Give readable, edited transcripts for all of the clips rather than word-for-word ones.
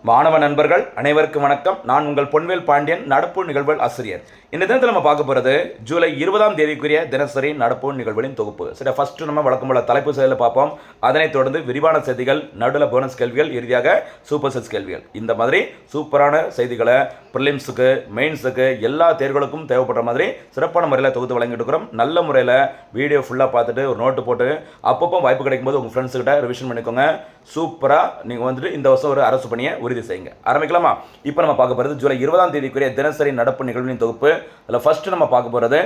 மாணவ நண்பர்கள் அனைவருக்கும் வணக்கம். நான் உங்கள் பொன்வேல் பாண்டியன், நடப்பு நிகழ்வுகள் ஆசிரியர். இந்த தினத்தில் நம்ம பார்க்க போகிறது ஜூலை 20ஆம் தேதிக்குரிய தினசரி நடப்பு நிகழ்வுகளின் தொகுப்பு. சரி, ஃபர்ஸ்ட் நம்ம வழக்கம் போல தலைப்பு செய்தியில் பார்ப்போம். அதனைத் தொடர்ந்து விரிவான செய்திகள், நடுவில் போனஸ் கேள்விகள், இறுதியாக சூப்பர் செட்ஸ் கேள்விகள். இந்த மாதிரி சூப்பரான செய்திகளை ப்ரிலிம்ஸுக்கு, மெயின்ஸுக்கு, எல்லா தேர்வுகளுக்கும் தேவைப்படுற மாதிரி சிறப்பான முறையில் தொகுத்து வழங்கிட்டு இருக்கிறோம். நல்ல முறையில் வீடியோ ஃபுல்லாக பார்த்துட்டு ஒரு நோட்டு போட்டு அப்பப்போ வாய்ப்பு கிடைக்கும்போது உங்கள் ஃப்ரெண்ட்ஸுக்கிட்ட ரிவிஷன் பண்ணிக்கோங்க. சூப்பராக நீங்கள் வந்துட்டு இந்த வருஷம் ஒரு அரசு பணியை உறுதி செய்யுங்க. ஆரம்பிக்கலாமா? இப்போ நம்ம பார்க்க போகிறது ஜூலை 20ஆம் தேதிக்குரிய தினசரி நடப்பு நிகழ்வின் தொகுப்பு. அதில் ஃபர்ஸ்ட் நம்ம பார்க்க போகிறது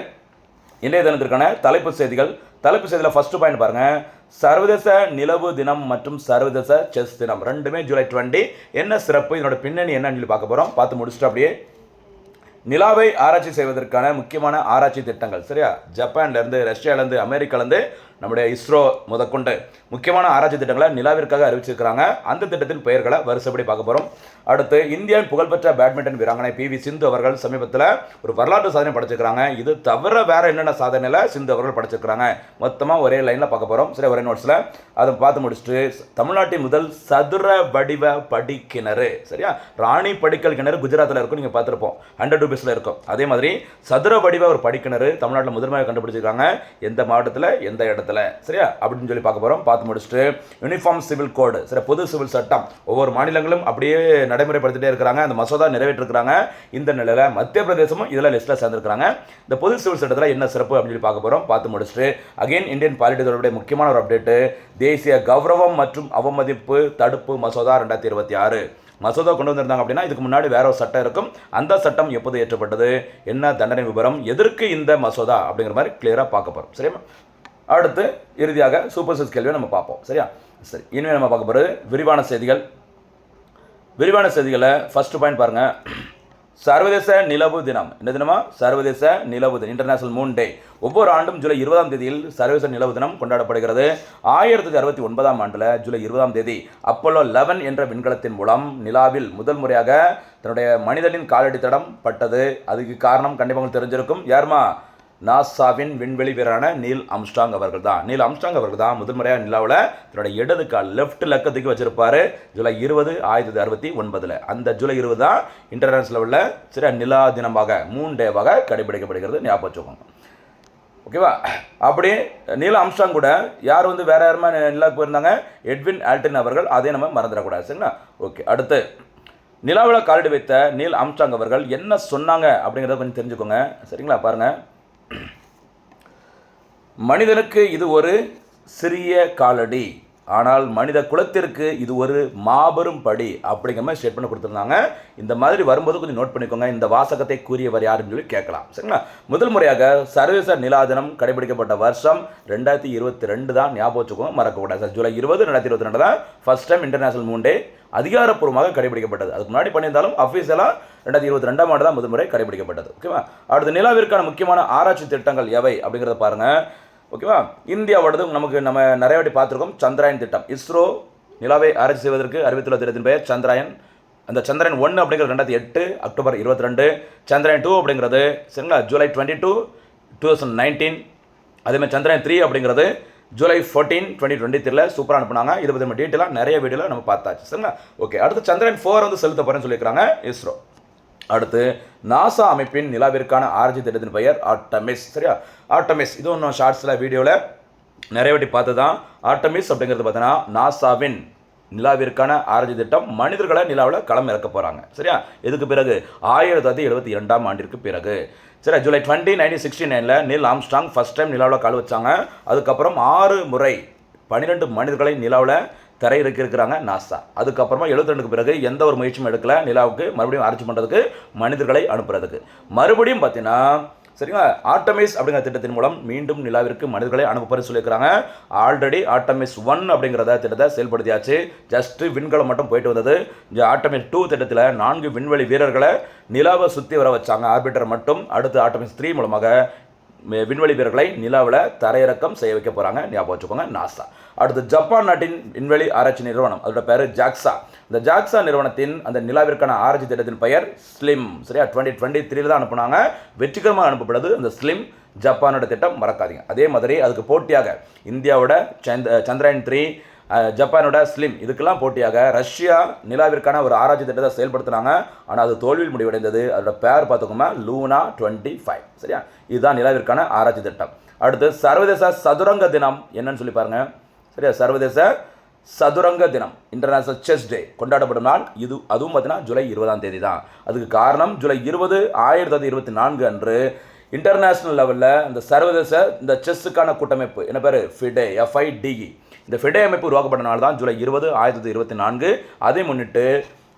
இன்றைய தினத்திற்கான தலைப்பு செய்திகள். தலைப்பு செய்தியில் ஃபர்ஸ்ட் பாயிண்ட் பாருங்க, சர்வதேச நிலவு தினம் மற்றும் சர்வதேச செஸ் தினம் ரெண்டுமே ஜூலை 20. என்ன சிறப்பு, இதனோட பின்னணி என்னன்னு சொல்லி பார்க்க போகிறோம். பார்த்து முடிச்சுட்டு அப்படியே நிலாவை ஆராய்ச்சி செய்வதற்கான முக்கியமான ஆராய்ச்சி திட்டங்கள், சரியா, ஜப்பான்லேருந்து, ரஷ்யாவிலேருந்து, அமெரிக்காலேருந்து, நம்முடைய இஸ்ரோ முதற்கொண்டு முக்கியமான ஆராய்ச்சி திட்டங்களை நிலாவிற்காக அறிவிச்சிருக்கிறாங்க. அந்த திட்டத்தின் பெயர்களை வரிசைப்படி பார்க்க போகிறோம். அடுத்து இந்தியாவின் புகழ்பெற்ற பேட்மிண்டன் வீராங்கனை PV சிந்து அவர்கள் சமீபத்தில் ஒரு வரலாற்று சாதனை படைச்சிருக்கிறாங்க. இது தவிர வேற என்னென்ன சாதனையில் சிந்து அவர்கள் படைச்சிருக்கிறாங்க, மொத்தமாக ஒரே லைனில் பார்க்க போகிறோம். சரி, ஒரே நோட்ஸில் அதை பார்த்து முடிச்சுட்டு தமிழ்நாட்டின் முதல் சதுர வடிவ படிக்கிணறு, சரியா, ராணி படிக்கல் கிணறு குஜராத்தில் இருக்கும், நீங்கள் பார்த்துருப்போம், 100 ரூபீஸில் இருக்கும். அதே மாதிரி சதுர வடிவ ஒரு படிக்கிணறு தமிழ்நாட்டில் முதன்மையாக கண்டுபிடிச்சிருக்காங்க. எந்த மாவட்டத்தில், எந்த இடத்துல, சரியா, அப்படின்னு சொல்லி பார்க்க போகிறோம். பார்த்து முடிச்சுட்டு யூனிஃபார்ம் சிவில் கோடு, சரி, பொது சிவில் சட்டம் ஒவ்வொரு மாநிலங்களும் அப்படியே நடைமுறைப்படுத்திட்டே இருக்கிறாங்க. அந்த மசோதா நிறைவேற்றிருக்கிறாங்க. இந்த நிலையில் மத்திய பிரதேசமும் இதில் லிஸ்ட்டில் சேர்ந்துருக்காங்க. இந்த பொது சிவில் சட்டத்தில் என்ன சிறப்பு அப்படின்னு சொல்லி பார்க்க போகிறோம். பார்த்து முடிச்சுட்டு அகைன் இந்தியன் பாலிட்டி தொடர்புடைய முக்கியமான ஒரு அப்டேட்டு, தேசிய கௌரவம் மற்றும் அவமதிப்பு தடுப்பு மசோதா 2026 மசோதா கொண்டு வந்திருந்தாங்க. அப்படின்னா இதுக்கு முன்னாடி வேற ஒரு சட்டம் இருக்கும். அந்த சட்டம் எப்போது ஏற்றப்பட்டது, என்ன தண்டனை விவரம், எதற்கு இந்த மசோதா அப்படிங்கிற மாதிரி கிளியராக பார்க்க போகிறோம். சரியா, அடுத்து இறுதியாக சூப்பர் செட்ஸ் கேள்வியை நம்ம பார்ப்போம். சரியா, சரி, இனிமேல் நம்ம பார்க்க போகிறது விரிவான செய்திகள். விரிவான செய்திகளை ஃபர்ஸ்ட் பாயிண்ட் பாருங்க, சர்வதேச நிலவு தினம். என்ன தினமா? சர்வதேச நிலவு தினம், இன்டர்நேஷனல் மூன் டே. ஒவ்வொரு ஆண்டும் ஜூலை 20ஆம் தேதியில் சர்வதேச நிலவு தினம் கொண்டாடப்படுகிறது. 1969ஆம் ஆண்டில் ஜூலை 20ஆம் தேதி அப்போலோ 11 என்ற விண்கலத்தின் மூலம் நிலாவில் முதல் முறையாக தன்னுடைய மனிதனின் காலடி தடம் பட்டது. அதுக்கு காரணம் கண்டிப்பாக தெரிஞ்சிருக்கும். யாருமா? நாசாவின் விண்வெளி வீரரான நீல் ஆம்ஸ்ட்ராங் அவர்கள் தான். நீல் ஆம்ஸ்ட்ராங் அவர்கள் தான் முதல் முறையாக நிலாவில் தன்னோட இடது கால், லெஃப்ட் லக்கத்துக்கு வச்சிருப்பாரு. ஜூலை 20, 1969. அந்த ஜூலை 20 தான் இன்டர்நேஷனல் லெவலில் சில நிலா தினமாக, மூன் டேவாக கடைபிடிக்கப்படுகிறது. ஞாபகம் வச்சுக்கோங்க, ஓகேவா? அப்படியே நீல் ஆம்ஸ்ட்ராங் கூட யார் வேற யாருமா நிலாவுக்கு போயிருந்தாங்க? எட்வின் ஆல்டன் அவர்கள். அதே நம்ம மறந்துடக்கூடாது, சரிங்களா? ஓகே, அடுத்து நிலாவில் காலடி வைத்த நீல் ஆம்ஸ்ட்ராங் அவர்கள் என்ன சொன்னாங்க அப்படிங்கிறத கொஞ்சம் தெரிஞ்சுக்கோங்க, சரிங்களா? பாருங்க, மனிதனுக்கு இது ஒரு சிறிய காலடி, ஆனால் மனித குலத்திற்கு இது ஒரு மாபெரும் படி அப்படிங்கிற மாதிரி ஸ்டேட்மெண்ட் கொடுத்துருந்தாங்க. இந்த மாதிரி வரும்போது கொஞ்சம் நோட் பண்ணிக்கோங்க. இந்த வாசகத்தை கூறியவர் யாருன்னு சொல்லி கேட்கலாம், சரிங்களா? முதல் முறையாக சர்வதேச நிலா தினம் கடைபிடிக்கப்பட்ட வருஷம் 2022 தான். ஞாபகம் வச்சுக்கோங்க, மறக்கக்கூடாது. ஜூலை 20, 2022 தான் first time international moon day அதிகாரப்பூர்வமாக கடைபிடிக்கப்பட்டது. அதுக்கு முன்னாடி பண்ணியிருந்தாலும் அஃபீஷியலாக 2022ஆம் ஆண்டு தான் முதல் முறை கடைபிடிக்கப்பட்டது. ஓகேவா? அடுத்து நிலாவிற்கான முக்கியமான ஆராய்ச்சி திட்டங்கள் எவை அப்படிங்கிறத பாருங்க. ஓகேவா? இந்தியாவோடது நம்ம நிறைய வாட்டி பார்த்துருக்கோம். சந்திராயன் திட்டம், இஸ்ரோ நிலாவை ஆராய்ச்சி செய்வதற்கு அறிவித்துள்ள திட்டத்தின் பெயர் சந்திராயன். அந்த சந்திராயன் 1 அப்படிங்கிறது 2008 அக்டோபர் 22, சந்திராயன் 2 அப்படிங்கிறது, சரிங்களா, ஜூலை 22, 2019. அதேமாதிரி சந்திராயன் 3 அப்படிங்கிறது ஜூலை 14, 2023 சூப்பராக அனுப்புனாங்க. இதை பற்றி நம்ம டீட்டெயிலாக நிறைய வீடியோவில் நம்ம பார்த்தாச்சு, சரிங்களா? ஓகே, அடுத்து சந்திராயன் 4 செலுத்த போகிறேன்னு சொல்லியிருக்காங்க இஸ்ரோ. அடுத்து நாசா அமைப்பின் நிலாவிற்கான ஆராய்ச்சி திட்டத்தின் பெயர் ஆர்டமிஸ், சரியா? ஆர்டமிஸ் இது ஒன்றும் ஷார்ட்ஸில் வீடியோவில் நிறைய வாட்டி பார்த்து தான். ஆர்டமிஸ் அப்படிங்கிறது பார்த்தீங்கன்னா நாசாவின் நிலாவிற்கான ஆராய்ச்சி திட்டம். மனிதர்களை நிலாவில் களம் இறக்க போகிறாங்க, சரியா? இதுக்கு பிறகு 1972ஆம் ஆண்டிற்கு பிறகு, சரி, ஜூலை 20, 1969 நீல் ஆம்ஸ்ட்ராங் ஃபர்ஸ்ட் டைம் நிலாவில் கால் வச்சாங்க. அதுக்கப்புறம் 6 முறை 12 மனிதர்களை நிலாவில் தரையிறக்கியிருக்கிறாங்க நாசா. அதுக்கப்புறமா 72க்கு பிறகு எந்த ஒரு முயற்சியும் எடுக்கல நிலாவுக்கு மறுபடியும் ஆராய்ச்சி பண்ணுறதுக்கு, மனிதர்களை அனுப்புறதுக்கு. மறுபடியும் பார்த்தீங்கன்னா, சரிங்களா, ஆர்டமிஸ் அப்படிங்கிற திட்டத்தின் மூலம் மீண்டும் நிலாவிற்கு மனிதர்களை அனுப்புறேன்னு சொல்லியிருக்கிறாங்க. ஆல்ரெடி ஆர்டமிஸ் 1 அப்படிங்கிறத திட்டத்தை செயல்படுத்தியாச்சு. ஜஸ்ட் விண்கலம் மட்டும் போயிட்டு வந்தது. இந்த ஆர்டமிஸ் 2 திட்டத்தில் 4 விண்வெளி வீரர்களை நிலாவை சுற்றி வர வச்சாங்க, ஆர்பிட்டர் மட்டும். அடுத்து ஆர்டமிஸ் 3 மூலமாக விண்வெளி வீரர்களை நிலாவில் தரையிறக்கம் செய்ய வைக்க போகிறாங்க. ஞாபகம் வச்சுக்கோங்க, நாசா. அடுத்து ஜப்பான் நாட்டின் விண்வெளி ஆராய்ச்சி நிறுவனம், அதோட பேர் ஜாக்சா. இந்த ஜாக்சா நிறுவனத்தின் அந்த நிலாவிற்கான ஆராய்ச்சி திட்டத்தின் பெயர் ஸ்லிம், சரியா? 2023 தான் அனுப்புனாங்க. வெற்றிகரமாக அனுப்பப்படுது அந்த ஸ்லிம் ஜப்பானோட திட்டம், மறக்காதீங்க. அதே மாதிரி அதுக்கு போட்டியாக இந்தியாவோட சந்திராயன் 3 ஜப்பானோட ஸ்லிம் இதுக்கெல்லாம் போட்டியாக ரஷ்யா நிலாவிற்கான ஒரு ஆராய்ச்சி திட்டத்தை செயல்படுத்தினாங்க. ஆனால் அது தோல்வியில் முடிவடைந்தது. அதோட பேர் பார்த்துக்கோங்க லூனா 25. சரியா, இதுதான் நிலாவிற்கான ஆராய்ச்சி திட்டம். அடுத்து சர்வதேச சதுரங்க தினம் என்னன்னு சொல்லி பாருங்க. சரியா, சர்வதேச சதுரங்க தினம் இன்டர்நேஷனல் செஸ் டே கொண்டாடப்படும் நாள் இது. அதுவும் பார்த்தீங்கன்னா ஜூலை 20 தான். அதுக்கு காரணம் ஜூலை 20, 1924 அன்று இன்டர்நேஷ்னல் லெவலில் இந்த சர்வதேச இந்த செஸ்ஸுக்கான கூட்டமைப்பு என்ன பேர் ஃபிடே, FIDE, இந்த ஃபிடே அமைப்பு உருவாக்கப்பட்ட நாள் தான் ஜூலை 20, 1924. அதை முன்னிட்டு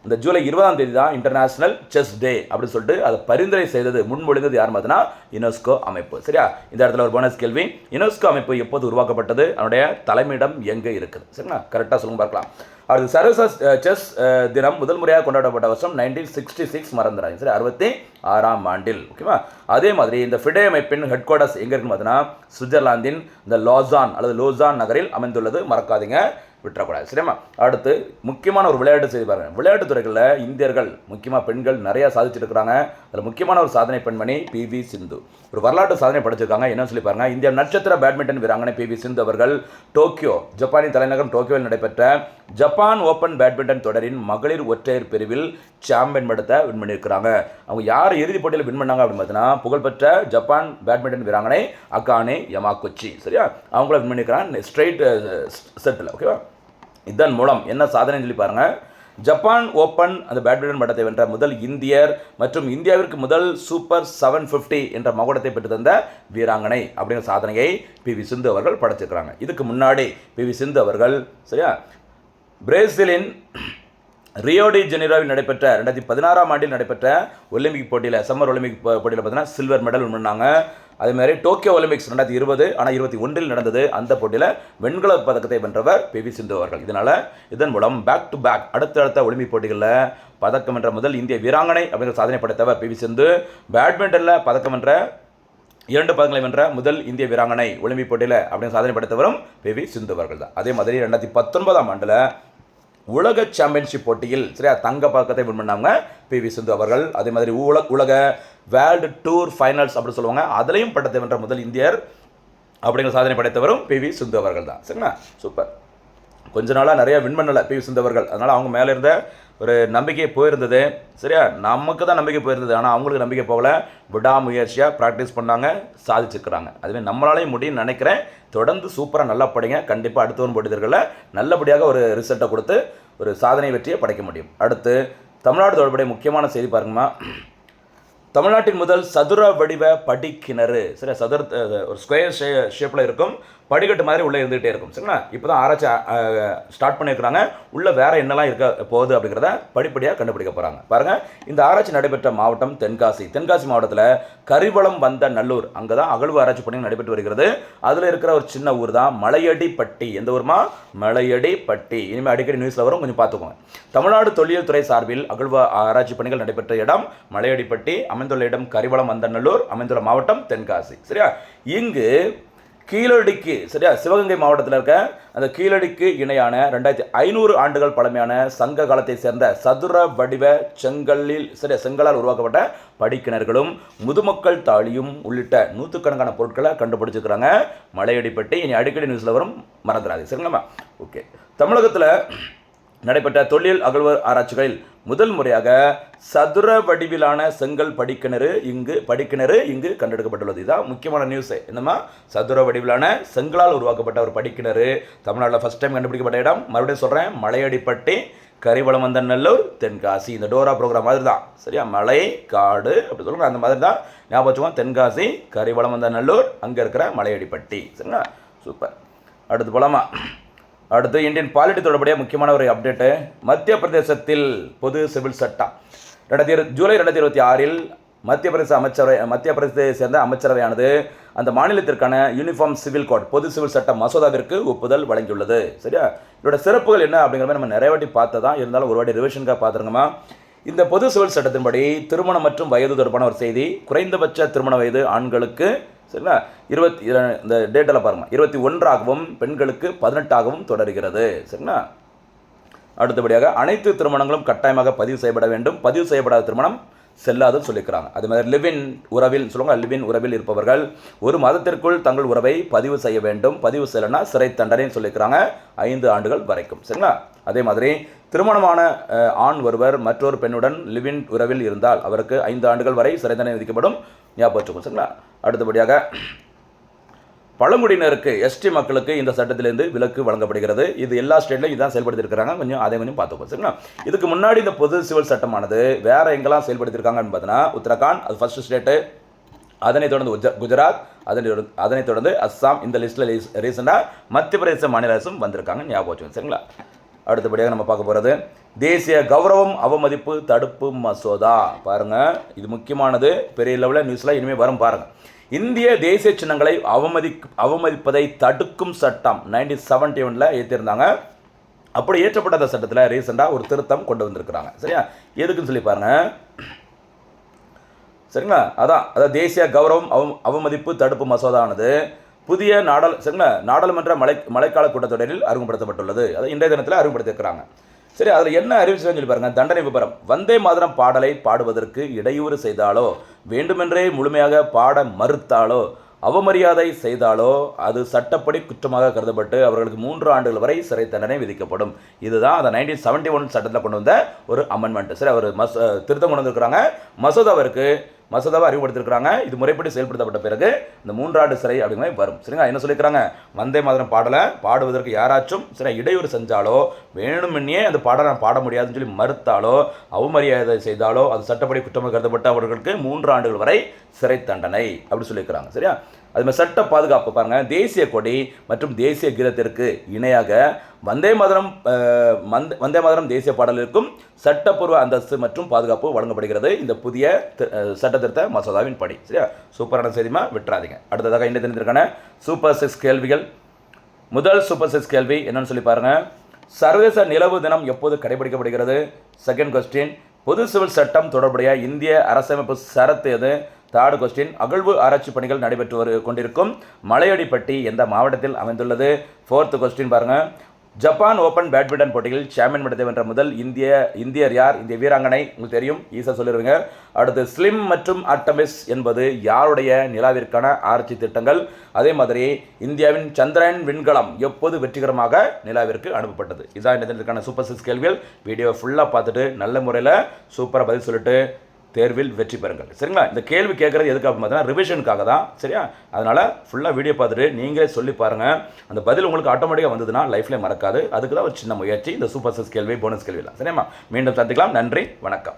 இந்த ஜூலை 20 தான் இன்டர்நேஷனல் செஸ் டே அப்படின்னு சொல்லிட்டு அதை பரிந்துரை செய்தது, முன்மொழிந்தது யார் பார்த்தீங்கன்னா யுனெஸ்கோ அமைப்பு. சரியா, இந்த இடத்துல ஒரு போனஸ் கேள்வி, யுனெஸ்கோ அமைப்பு எப்போது உருவாக்கப்பட்டது, அதனுடைய தலைமையிடம் எங்கே இருக்குது? சரிங்களா, கரெக்டாக சொல்லுங்க பார்க்கலாம். அடுத்து சர்வதேச செஸ் தினம் முதல் முறையாக கொண்டாடப்பட்ட வருஷம் 1966 மறந்துடாங்க. சரி, 66ஆம் ஆண்டில். ஓகேவா. அதே மாதிரி இந்த ஃபிடே அமைப்பின் ஹெட் குவார்ட்டர்ஸ் எங்கே இருக்குன்னு பார்த்தீங்கன்னா சுவிட்சர்லாந்தின் இந்த லோசான் நகரில் அமைந்துள்ளது. மறக்காதீங்க, விட்டுறக்கூடாது. சரியா. அடுத்து முக்கியமான ஒரு விளையாட்டு செய்தி பாருங்கள். விளையாட்டுத் துறைகளில் இந்தியர்கள் முக்கியமாக பெண்கள் நிறையா சாதிச்சுட்டு இருக்கிறாங்க. அதில் முக்கியமான ஒரு சாதனை பெண்மணி PV சிந்து. ஒரு வரலாற்று சாதனை படைச்சிருக்காங்க. என்னன்னு சொல்லி பாருங்க. இந்திய நட்சத்திர பேட்மிண்டன் வீராங்கனை PV சிந்து அவர்கள் ஜப்பானின் தலைநகரம் டோக்கியோவில் நடைபெற்ற ஜப்பான் ஓப்பன் பேட்மிண்டன் தொடரின் மகளிர் ஒற்றையர் பிரிவில் சாம்பியன் பட்டத்தை வின் பண்ணியிருக்கிறாங்க. அவங்க யார் இறுதிப் போட்டியில் வின் பண்ணாங்க அப்படின்னு பார்த்தீங்கன்னா புகழ்பெற்ற ஜப்பான் பேட்மிண்டன் வீராங்கனை அகானே யமாகுச்சி. சரியா, அவங்கள வின் பண்ணியிருக்கிறாங்க ஸ்ட்ரெயிட் செட்டில். ஓகேவா. இதன் மூலம் என்ன சாதனை சொல்லி பாருங்க. ஜப்பான் ஓப்பன் அந்த பேட்மிண்டன் பட்டத்தை வென்ற முதல் இந்தியர் மற்றும் இந்தியாவிற்கு முதல் சூப்பர் 750 என்ற மகுடத்தை பெற்று தந்த வீராங்கனை அப்படிங்கிற சாதனையை PV சிந்து அவர்கள் படைச்சிருக்கிறாங்க. இதுக்கு முன்னாடி PV சிந்து அவர்கள் சரியா பிரேசிலின் ரியோ டி ஜெனிரோவில் நடைபெற்ற 2016ஆம் ஆண்டில் நடைபெற்ற ஒலிம்பிக் போட்டியில் சம்மர் ஒலிம்பிக் போட்டியில் பார்த்தீங்கன்னா சில்வர் மெடல் வின் பண்ணாங்க. அதேமாதிரி டோக்கியோ ஒலிம்பிக்ஸ் 2020 ஆனால் 21 நடந்தது. அந்த போட்டியில் வெண்கல பதக்கத்தை வென்றவர் PV சிந்து அவர்கள். இதன் மூலம் பேக் டு பேக் அடுத்தடுத்த ஒலிம்பிக் போட்டிகளில் பதக்கம் வென்ற முதல் இந்திய வீராங்கனை அப்படிங்கிற சாதனை படைத்தவர் PV சிந்து. பேட்மிண்டனில் பதக்கம் வென்ற 2 பதக்கங்களை வென்ற முதல் இந்திய வீராங்கனை ஒலிம்பிக் போட்டியில் அப்படின்னு சாதனை படைத்தவரும் PV சிந்து அவர்கள் தான். அதே மாதிரி 2019ஆம் ஆண்டில் உலக சாம்பியன்ஷிப் போட்டியில் சரியா தங்க பதக்கத்தை வின் பண்ணாங்க PV சிந்து அவர்கள். அதே மாதிரி உலக வேர்ல்டு டூர் ஃபைனல்ஸ் அப்படின்னு சொல்லுவாங்க, அதிலையும் பட்டத்தை வென்ற முதல் இந்தியர் அப்படிங்கிற சாதனை படைத்தவரும் PV சிந்து அவர்கள் தான். சரிங்களா, சூப்பர். கொஞ்ச நாளாக நிறைய வின் பண்ணலை PV சிந்து அவர்கள். அதனால் அவங்க மேலே இருந்த ஒரு நம்பிக்கை போயிருந்தது. சரியா, நமக்கு தான் நம்பிக்கை போயிருந்தது, ஆனால் அவங்களுக்கு நம்பிக்கை போகல. விடாமுயற்சியாக ப்ராக்டிஸ் பண்ணாங்க, சாதிச்சுக்கிறாங்க. அதுமாதிரி நம்மளாலையும் முடியும்னு நினைக்கிறேன். தொடர்ந்து சூப்பராக நல்லா படிங்க. கண்டிப்பாக அடுத்த வரும் போட்டிகளில் நல்லபடியாக ஒரு ரிசல்ட்டை கொடுத்து ஒரு சாதனை வெற்றியை படைக்க முடியும். அடுத்து தமிழ்நாடு தொடர்புடைய முக்கியமான செய்தி பாருங்கம்மா. தமிழ்நாட்டின் முதல் சதுர வடிவ படிக்கிணறு. சரி, ஒரு ஸ்கொயர் ஷேப்பில் இருக்கும், படிக்கட்டு மாதிரி உள்ளே இருந்துகிட்டே இருக்கும். சரிங்களா, இப்போ தான் ஆராய்ச்சி ஸ்டார்ட் பண்ணியிருக்கிறாங்க. உள்ளே வேறு என்னெல்லாம் இருக்க போகுது அப்படிங்கிறத படிப்படியாக கண்டுபிடிக்க போகிறாங்க. பாருங்கள், இந்த ஆராய்ச்சி நடைபெற்ற மாவட்டம் தென்காசி மாவட்டத்தில் கரிவளம் வந்த நல்லூர், அங்கே தான் அகழ்வு ஆராய்ச்சி பணி நடைபெற்று வருகிறது. அதில் இருக்கிற ஒரு சின்ன ஊர் தான் மலையடிப்பட்டி. எந்த ஊர்மா? மலையடிப்பட்டி. இனிமேல் அடிக்கடி நியூஸில் வரும், கொஞ்சம் பார்த்துக்கோங்க. தமிழ்நாடு தொல்லியல் துறை சார்பில் அகழ்வு ஆராய்ச்சி பணிகள் நடைபெற்ற இடம் மலையடிப்பட்டி, அமைந்துள்ள இடம் கரிவளம் வந்த நல்லூர், அமைந்துள்ள மாவட்டம் தென்காசி. சரியா, இங்கு கீழடிக்கு சரியா சிவகங்கை மாவட்டத்தில் இருக்க அந்த கீழடிக்கு இணையான 2500 ஆண்டுகள் பழமையான சங்க காலத்தை சேர்ந்த சதுர வடிவ செங்கலால் உருவாக்கப்பட்ட படிக்கிணறுகளும் முதுமக்கள் தாழியும் உள்ளிட்ட நூற்றுக்கணக்கான பொருட்களை கண்டுபிடிச்சிருக்கிறாங்க மலையடிப்பட்டி. இனி அடிக்கடி நியூஸில் வரும், மறந்துடாது. சரிங்களா, ஓகே. தமிழகத்தில் நடைபெற்ற தொல்லியல் அகழ்வு ஆராய்ச்சிகளில் முதல் முறையாக சதுர வடிவிலான செங்கல் படிக்கிணறு இங்கு கண்டெடுக்கப்பட்டுள்ளது. இதுதான் முக்கியமான நியூஸ். என்னமா, சதுர வடிவிலான செங்கலால் உருவாக்கப்பட்ட ஒரு படிக்கிணறு தமிழ்நாட்டில் ஃபர்ஸ்ட் டைம் கண்டுபிடிக்கப்பட்ட இடம். மறுபடியும் சொல்கிறேன், மலையடிப்பட்டி, கரிவளம் வந்த நல்லூர், தென்காசி. இந்த டோரா ப்ரோக்ராம் மாதிரி தான். சரியா, மலை காடு அப்படி சொல்லுங்க, அந்த மாதிரி தான் ஞாபகம் வச்சுக்கோங்க. தென்காசி, கரிவளம் வந்த நல்லூர், அங்கே இருக்கிற மலையடிப்பட்டி. சரிங்களா, சூப்பர். அடுத்து போலாமா? அடுத்து இந்தியன் பாலிட்டி தொடர்புடைய முக்கியமான ஒரு அப்டேட்டு. மத்திய பிரதேசத்தில் பொது சிவில் சட்டம் ஜூலை 2026 மத்திய பிரதேசத்தை சேர்ந்த அமைச்சரவையானது அந்த மாநிலத்திற்கான யூனிஃபார்ம் சிவில் கோட் பொது சிவில் சட்ட மசோதாவிற்கு ஒப்புதல் வழங்கியுள்ளது. சரியா, இதோட சிறப்புகள் என்ன அப்படிங்கிற மாதிரி நம்ம நிறைய வாட்டி பார்த்ததான், இருந்தாலும் ஒரு வாட்டி ரிவிஷனுக்காக பார்த்துருங்கம்மா. இந்த பொது சிவில் சட்டத்தின்படி திருமணம் மற்றும் வயது தொடர்பான ஒரு செய்தி. குறைந்தபட்ச திருமண வயது ஆண்களுக்கு சரிங்களா இந்த டேட்டில் பாருங்கள் 21ஆகவும் பெண்களுக்கு 18ஆகவும் தொடர்கிறது. சரிங்களா, அடுத்தபடியாக அனைத்து திருமணங்களும் கட்டாயமாக பதிவு செய்யப்பட வேண்டும். பதிவு செய்யப்படாத திருமணம் செல்லாதுன்னு சொல்லிக்கிறாங்க. அதே மாதிரி லிவின் உறவில் சொல்லுவாங்க, லிவின் உறவில் இருப்பவர்கள் ஒரு மதத்திற்குள் தங்கள் உறவை பதிவு செய்ய வேண்டும். பதிவு செய்யலைன்னா சிறை தண்டனைன்னு சொல்லிக்கிறாங்க, 5 ஆண்டுகள் வரைக்கும். சரிங்களா? அதே மாதிரி திருமணமான ஆண் ஒருவர் மற்றொரு பெண்ணுடன் லிவின் உறவில் இருந்தால் அவருக்கு 5 ஆண்டுகள் வரை சிறை தண்டனை விதிக்கப்படும். ஞாபகம் வச்சுக்கோங்க. சரிங்களா? அடுத்தபடியாக பழங்குடியினருக்கு எஸ்டி மக்களுக்கு இந்த சட்டத்திலிருந்து விலக்கு வழங்கப்படுகிறது. இது எல்லா ஸ்டேட்லையும் இதான் செயல்படுத்தியிருக்கிறாங்க. கொஞ்சம் பார்த்துக்கோங்க. சரிங்களா? இதுக்கு முன்னாடி இந்த பொது சிவில் சட்டமானது வேற எங்கெல்லாம் செயல்படுத்தியிருக்காங்கன்னு பார்த்தீங்கன்னா, உத்தரகாண்ட் அது ஃபர்ஸ்ட் ஸ்டேட்டு, அதனைத் தொடர்ந்து குஜராத், அதனைத் தொடர்ந்து அஸ்ஸாம், இந்த லிஸ்ட்டில் ரீசெண்டாக மத்திய பிரதேச மாநில அரசும் வந்திருக்காங்க. ஞாபகம் வச்சுக்கோங்க. சரிங்களா? அடுத்தபடியாக நம்ம பார்க்க போகிறது தேசிய கௌரவம் அவமதிப்பு தடுப்பு மசோதா. பாருங்கள், இது முக்கியமானது. பெரிய லெவலில் நியூஸில் இனிமேல் வரும் பாருங்கள். இந்திய தேசிய சின்னங்களை அவமதிப்பதை தடுக்கும் சட்டம் 1971 ஏற்றிருந்தாங்க. அப்படி ஏற்றப்பட்ட அந்த சட்டத்தில் ரீசெண்டாக ஒரு திருத்தம் கொண்டு வந்திருக்கிறாங்க. சரியா? எதுக்குன்னு சொல்லி பாருங்க. சரிங்களா? அதான் தேசிய கௌரவம் அவமதிப்பு தடுப்பு மசோதானது புதிய நாடாளுமன்ற மழைக்கால கூட்டத்தொடரில் அறிமுகப்படுத்தப்பட்டுள்ளது. அதை இன்றைய தினத்தில் அறிமுகப்படுத்தியிருக்கிறாங்க. சரி, அதில் என்ன அறிவிச்சுன்னு சொல்லி பாருங்கள். தண்டனை விபரம்: வந்தே மாதரம் பாடலை பாடுவதற்கு இடையூறு செய்தாலோ, வேண்டுமென்றே முழுமையாக பாட மறுத்தாலோ, அவமரியாதை செய்தாலோ அது சட்டப்படி குற்றமாக கருதப்பட்டு அவர்களுக்கு 3 ஆண்டுகள் வரை சிறை தண்டனை விதிக்கப்படும். இதுதான் அந்த 1971 சட்டத்தில் கொண்டு வந்த ஒரு அமெண்ட்மெண்ட். சரி, அவர் திருத்தம் கொண்டு வந்திருக்கிறாங்க. மசோதாவை அறிவுறுத்திருக்கிறாங்க. இது முறைப்படி செயல்படுத்தப்பட்ட பிறகு இந்த 3 ஆண்டு சிறை அப்படிங்கிற வரும். சரிங்களா? என்ன சொல்லியிருக்கிறாங்க? வந்தே மாதரம் பாடலை பாடுவதற்கு யாராச்சும் சரி இடையூறு செஞ்சாலோ, வேணுமென்னே அந்த பாடலை பாட முடியாதுன்னு சொல்லி மறுத்தாலோ, அவமரியாதை செய்தாலோ அது சட்டப்படி குற்றமாக கருதப்பட்ட அவர்களுக்கு 3 ஆண்டுகள் வரை சிறை தண்டனை அப்படி சொல்லியிருக்கிறாங்க. சரியா? அதுமாதிரி சட்ட பாதுகாப்பு பாருங்கள். தேசிய கொடி மற்றும் தேசிய கீதத்திற்கு இணையாக வந்தே மாதரம் தேசிய பாடலுக்கும் சட்டப்பூர்வ அந்தஸ்து மற்றும் பாதுகாப்பு வழங்கப்படுகிறது இந்த புதிய சட்டத்திருத்த மசோதாவின் படி. சரியா? சூப்பரான செய்திமா, விட்டுறாதீங்க. அடுத்ததாக இன்றைய தினத்திற்கான சூப்பர் 6 கேள்விகள். முதல் சூப்பர் 6 கேள்வி என்னன்னு சொல்லி பாருங்க. சர்வதேச நிலவு தினம் எப்போது கடைபிடிக்கப்படுகிறது? செகண்ட் கொஸ்டின், பொது சிவில் சட்டம் தொடர்புடைய இந்திய அரசமைப்பு சரத்து எது? தேர்ட் கொஸ்டின், அகழ்வு ஆராய்ச்சி பணிகள் நடைபெற்று கொண்டிருக்கும் மலையடிப்பட்டி எந்த மாவட்டத்தில் அமைந்துள்ளது? ஃபோர்த் கொஸ்டின் பாருங்க. ஜப்பான் ஓப்பன் பேட்மிண்டன் போட்டியில் சாம்பியன் பட்டத்தை வென்ற முதல் இந்தியர் யார்? இந்திய வீராங்கனை. உங்களுக்கு தெரியும், ஈஸியாக சொல்லிடுவீங்க. அடுத்து ஸ்லிம் மற்றும் ஆர்டமிஸ் என்பது யாருடைய நிலாவிற்கான ஆராய்ச்சி திட்டங்கள்? அதே மாதிரி இந்தியாவின் சந்திரன் விண்கலம் எப்போது வெற்றிகரமாக நிலாவிற்கு அனுப்பப்பட்டது? இதான் இந்த சூப்பர் 6 கேள்விகள். வீடியோ ஃபுல்லாக பார்த்துட்டு நல்ல முறையில் சூப்பராக பதில் சொல்லிட்டு தேர்வில் வெற்றி பெறுங்கள். சரிங்களா? இந்த கேள்வி கேட்குறது எதுக்கு அப்படின்னு பார்த்தீங்கன்னா ரிவிஷனுக்காக தான். சரியா? அதனால் ஃபுல்லாக வீடியோ பார்த்துட்டு நீங்களே சொல்லி பாருங்கள். அந்த பதில் உங்களுக்கு ஆட்டோமேட்டிக்காக வந்ததுன்னா லைஃப்லேயே மறக்காது. அதுக்கு தான் ஒரு சின்ன முயற்சி இந்த சூப்பர் 6 கேள்வி, போனஸ் கேள்விலாம். சரியாம்மா? மீண்டும் சந்திக்கலாம். நன்றி, வணக்கம்.